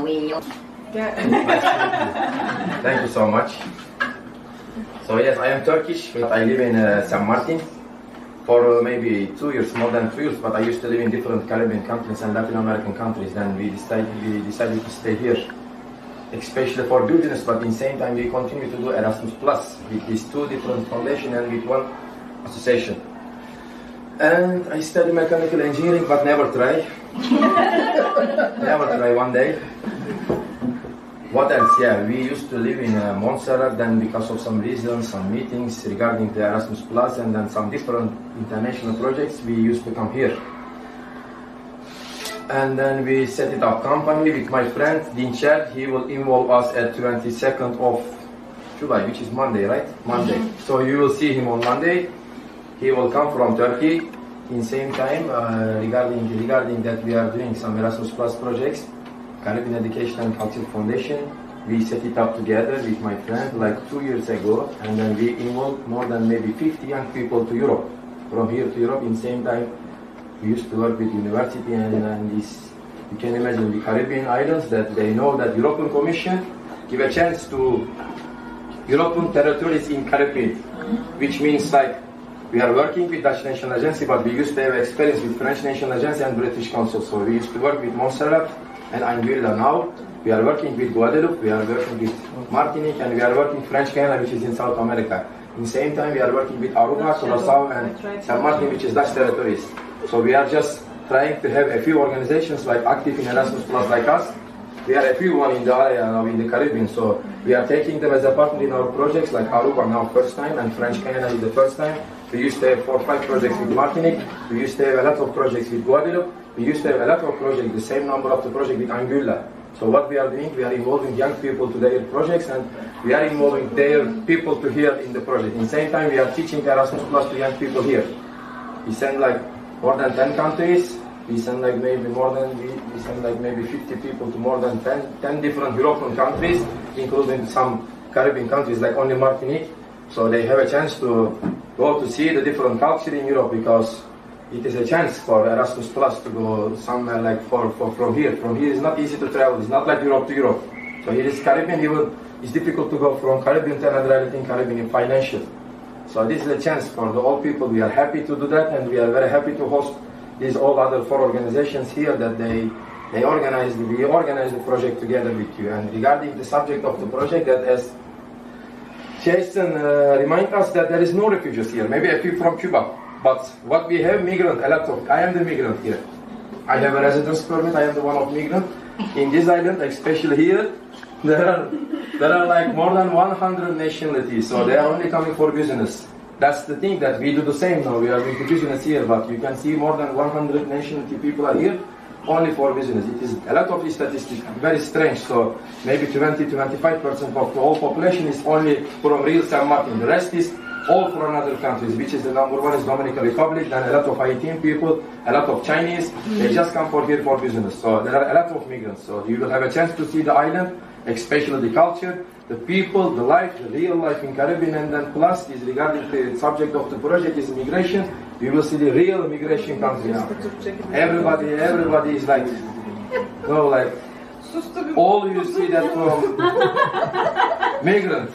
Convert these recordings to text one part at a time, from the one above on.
winho. Thank you so much. So yes, I am Turkish, but I live in St Marten for maybe 2 years, more than 2 years, but I used to live in different Caribbean countries and Latin American countries. Then we decided to stay here, especially for business, but in the same time we continue to do Erasmus Plus with these 2 different foundations and with 1 association. And I study mechanical engineering, but never try. Never try one day. What else? Yeah, we used to live in Montserrat, then because of some reasons, some meetings regarding the Erasmus Plus and then some different international projects, we used to come here. And then we set it up company with my friend, Dinçer. He will involve us at 22nd of July, which is Monday, right? Monday. So you will see him on Monday. He will come from Turkey. In same time, regarding that, we are doing some Erasmus Plus projects, Caribbean Education and Culture Foundation. We set it up together with my friend like 2 years ago, and then we involved more than maybe 50 young people to Europe, from here to Europe. In same time, we used to work with university and this, you can imagine the Caribbean islands that they know that European Commission give a chance to European territories in Caribbean, which means like we are working with Dutch National Agency, but we used to have experience with French National Agency and British Council. So we used to work with Montserrat and Anguilla. Now we are working with Guadeloupe, we are working with Martinique, and we are working French Guiana, which is in South America. In the same time, we are working with Aruba, Curaçao, and St Marten, which is Dutch territories. So we are just trying to have a few organizations like active in Erasmus Plus like us. We are a few one in the area now in the Caribbean, so we are taking them as a partner in our projects like Aruba now first time and French Guiana is the first time. We used to have 4 or 5 projects with Martinique. We used to have a lot of projects with Guadeloupe. We used to have a lot of projects, the same number of the project with Anguilla. So what we are doing, we are involving young people to their projects and we are involving their people to here in the project. In the same time, we are teaching Erasmus Plus to young people here. We send like more than 10 countries. We send like maybe we send like maybe 50 people to more than 10 different European countries, including some Caribbean countries like only Martinique. So they have a chance to go to see the different culture in Europe because it is a chance for Erasmus Plus to go somewhere like from here. From here it's not easy to travel. It's not like Europe to Europe. So here is Caribbean. It's difficult to go from Caribbean to another island in Caribbean in financial. So this is a chance for the all people. We are happy to do that, and we are very happy to host these all other 4 organizations here that we organize the project together with you. And regarding the subject of the project, that as Jason remind us that there is no refugees here, maybe a few from Cuba. But what we have, migrant, a lot of, I am the migrant here. I have a residence permit, I am the one of migrant. In this island, especially here, there are like more than 100 nationalities, so they are only coming for business. That's the thing that we do the same now, we are doing business here, but you can see more than 100 nationality people are here only for business. It is a lot of statistics, very strange, so maybe 20-25% of the whole population is only from real St Marten. The rest is all from other countries, which is the number 1 is Dominican Republic, then a lot of Haitian people, a lot of Chinese, they just come for here for business. So there are a lot of migrants, so you will have a chance to see the island, especially the culture, the people, the life, the real life in Caribbean, and then plus is regarding the subject of the project is migration. You will see the real migration country now. Everybody is like, no, like, all you see that from migrant.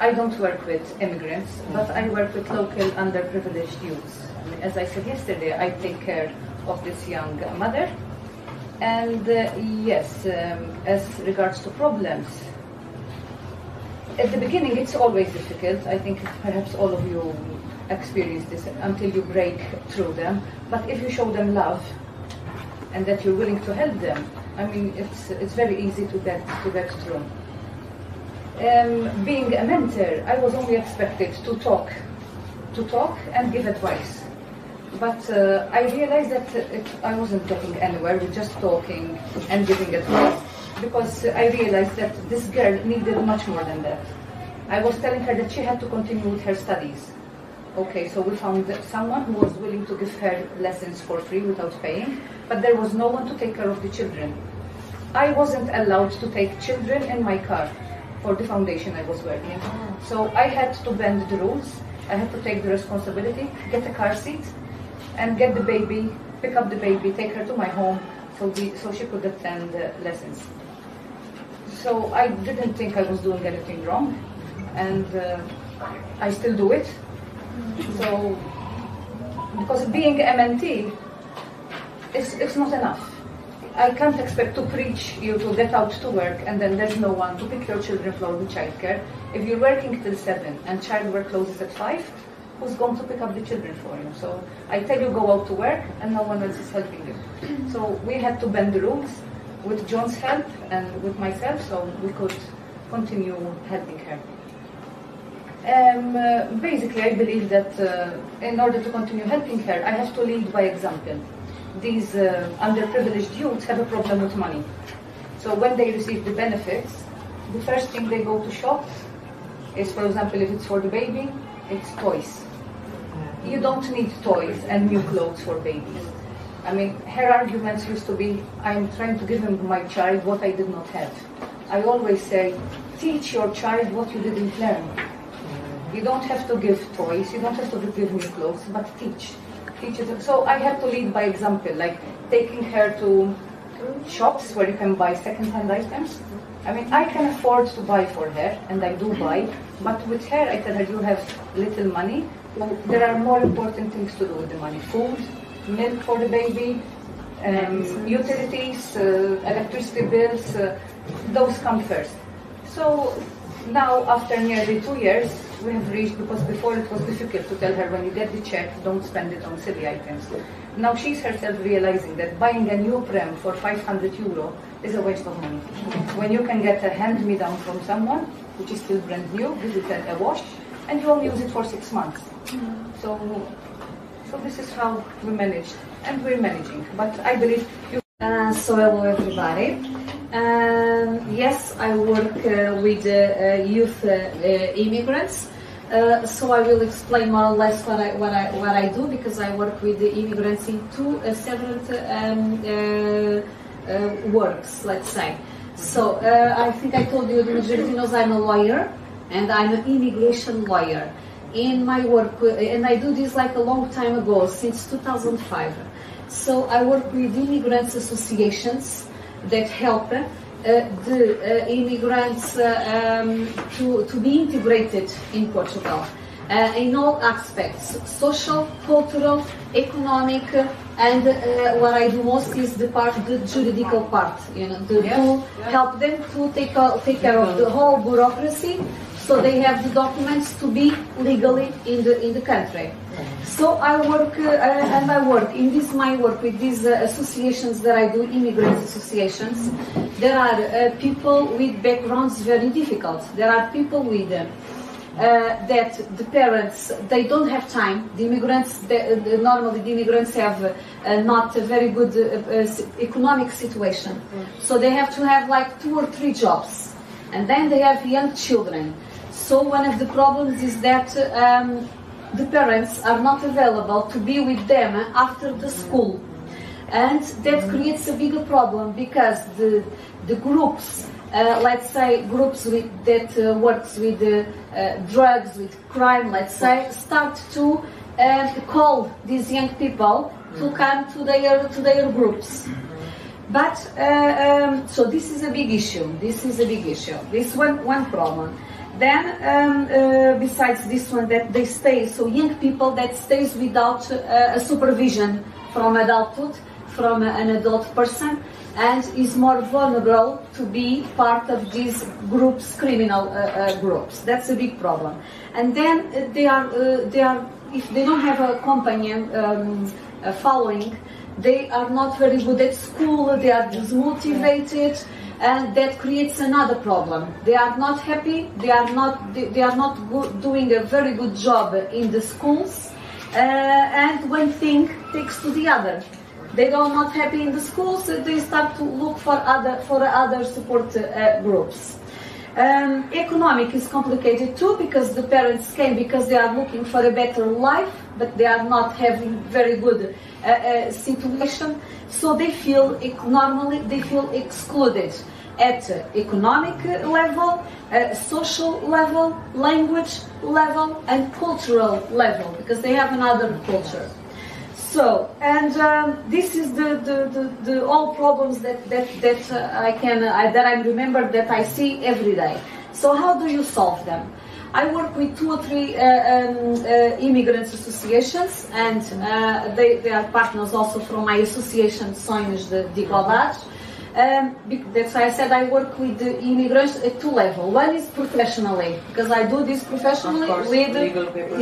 I don't work with immigrants, but I work with local underprivileged youths. As I said yesterday, I take care of this young mother. And yes, as regards to problems, at the beginning it's always difficult. I think perhaps all of you experience this until you break through them. But if you show them love and that you're willing to help them, I mean, it's very easy to get through. Being a mentor, I was only expected to talk and give advice. But I realized that I wasn't getting anywhere with just talking and giving advice, because I realized that this girl needed much more than that. I was telling her that she had to continue with her studies. Okay, so we found someone who was willing to give her lessons for free without paying, but there was no one to take care of the children. I wasn't allowed to take children in my car for the foundation I was working. So I had to bend the rules. I had to take the responsibility, get a car seat, and get the baby, pick up the baby, take her to my home, so she could attend lessons. So I didn't think I was doing anything wrong, and I still do it. So, because being MNT, it's not enough. I can't expect to preach you to get out to work and then there's no one to pick your children from the childcare. If you're working till 7 and childcare closes at 5, who's going to pick up the children for you? So I tell you, go out to work and no one else is helping you. So we had to bend the rules with John's help and with myself, so we could continue helping her. Basically, I believe that in order to continue helping her, I have to lead by example. These underprivileged youths have a problem with money. So when they receive the benefits, the first thing they go to shops is, for example, if it's for the baby, it's toys. You don't need toys and new clothes for babies. I mean, her arguments used to be, I'm trying to give my child what I did not have. I always say, teach your child what you didn't learn. You don't have to give toys, you don't have to give new clothes, but teach. So I have to lead by example, like taking her to shops where you can buy second-hand items. I mean, I can afford to buy for her, and I do buy, but with her, I tell her, you have little money. There are more important things to do with the money. Food, milk for the baby, utilities, electricity bills, those come first. So now, after nearly 2 years, we have reached, because before it was difficult to tell her, when you get the check, don't spend it on silly items. Now she's herself realizing that buying a new pram for 500 euro is a waste of money. When you can get a hand-me-down from someone, which is still brand new, give it a wash, and you only use it for 6 months. So this is how we managed, and we're managing. But I believe you... So hello everybody. Yes, I work with youth immigrants. So I will explain more or less what I do, because I work with the immigrants in two separate works, let's say. So I think I told you, the majority knows I'm a lawyer, and I'm an immigration lawyer. In my work, and I do this like a long time ago, since 2005. So I work with immigrants associations that help the immigrants to be integrated in Portugal in all aspects: social, cultural, economic, and what I do most is the juridical part. You know, to help them to take care of the whole bureaucracy, so they have the documents to be legally in the country. So I work in my work with these associations that I do, immigrant associations. There are people with backgrounds very difficult. There are people with that the parents, they don't have time. The immigrants, normally the immigrants have not a very good economic situation. So they have to have like 2 or 3 jobs. And then they have young children. So one of the problems is that the parents are not available to be with them after the school. And that creates a bigger problem, because the groups, let's say groups that works with drugs, with crime, let's say, start to call these young people to come to their groups. But so this is a big issue. This is one problem. Then, besides this one, that they stay, so young people that stays without a supervision from adulthood, from an adult person, and is more vulnerable to be part of these groups, criminal groups. That's a big problem. And then they are if they don't have a companion following, they are not very good at school. They are dismotivated. And that creates another problem. They are not happy. They are not doing a very good job in the schools. And one thing takes to the other. They are not happy in the schools. So they start to look for other support groups. Economic is complicated too, because the parents came because they are looking for a better life, but they are not having very good situation. So they feel excluded at economic level, social level, language level, and cultural level, because they have another culture. So, and this is the all problems that I remember that I see every day. So how do you solve them? I work with 2 or 3 immigrants associations, and they are partners also from my association Sonhos de Igualdade. That's why I said I work with the immigrants at 2 levels. One is professionally, because I do this professionally with legal papers.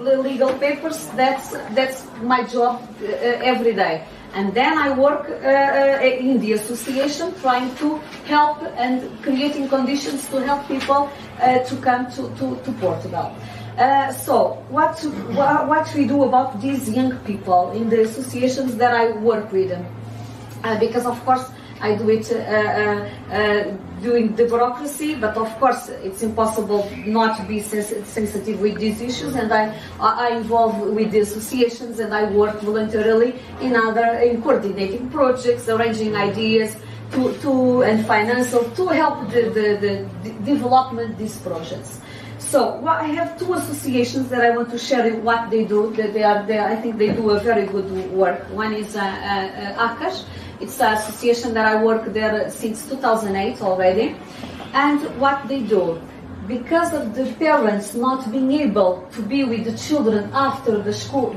Legal papers. That's my job every day. And then I work in the association, trying to help and creating conditions to help people to come to Portugal. So what we do about these young people in the associations that I work with, because of course I do it doing the bureaucracy, but of course it's impossible not to be sensitive with these issues, and I involve with the associations, and I work voluntarily in coordinating projects, arranging ideas and financial to help the development of these projects. So I have 2 associations that I want to share what they do. I think they do a very good work. One is ACAS. It's an association that I work there since 2008 already. And what they do, because of the parents not being able to be with the children after the school,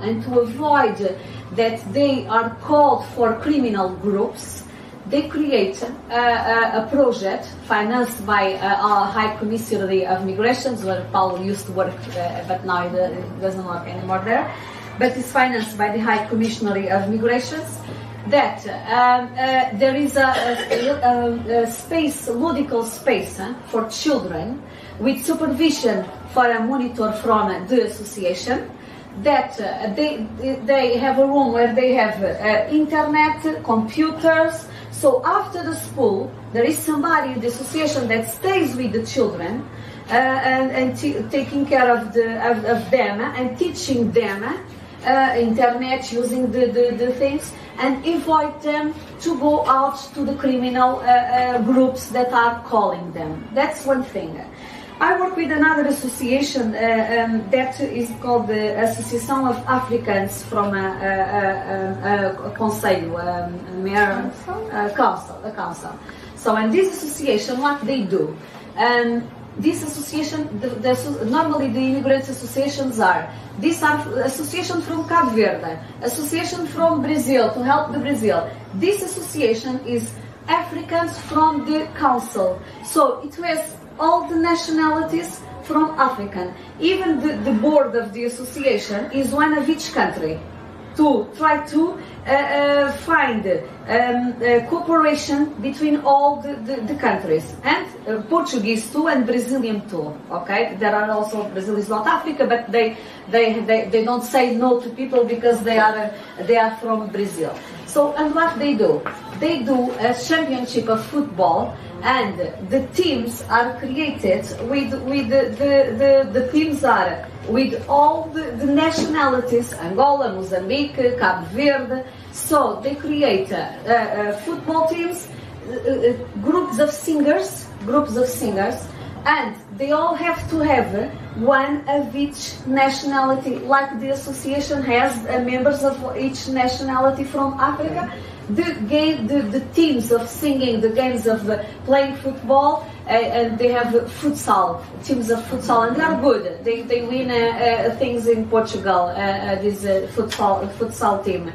and to avoid that they are called for criminal groups, they create a project financed by our High Commissary of Migrations, where Paulo used to work, but now it doesn't work anymore there. But it's financed by the High Commissary of Migrations. That there is a space, ludical space for children, with supervision for a monitor from the association. That they have a room where they have internet, computers. So after the school, there is somebody in the association that stays with the children and taking care of them and teaching them internet, using the things, and avoid them to go out to the criminal groups that are calling them. That's one thing. I work with another association that is called the Association of Africans from a council. So in this association, what they do, this association, normally the immigrants associations these are associations from Cabo Verde, association from Brazil to help the Brazil. This association is Africans from the council, so it has all the nationalities from African. Even the board of the association is one of each country, to try to find cooperation between all the countries, and Portuguese too and Brazilian too. Okay, there are also, Brazil is not Africa, but they don't say no to people because they are from Brazil. So, and what they do a championship of football, and the teams are created with the teams are with all the nationalities: Angola, Mozambique, Cabo Verde. So they create football teams, groups of singers, and they all have to have one of each nationality, like the association has members of each nationality from Africa. The teams of singing, the games of playing football, and they have teams of futsal, and they are good. They win things in Portugal, this futsal team.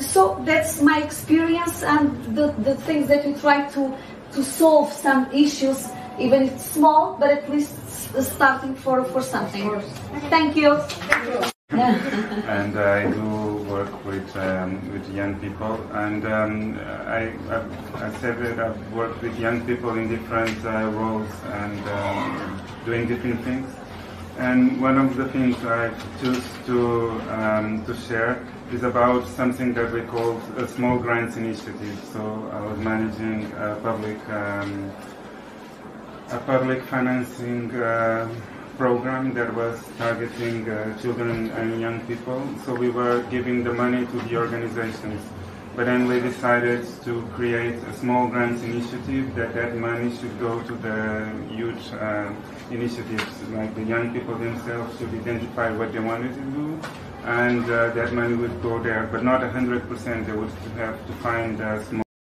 So that's my experience, and the things that we try to solve some issues, even if it's small, but at least starting for something. Thank you. And I do work with young people, and I said that I've worked with young people in different roles and doing different things. And one of the things I choose to share is about something that we call a small grants initiative. So I was managing a public financing program that was targeting children and young people. So we were giving the money to the organizations, but then we decided to create a small grants initiative that money should go to the huge initiatives, like the young people themselves should identify what they wanted to do, and that money would go there, but not 100%. They would have to find small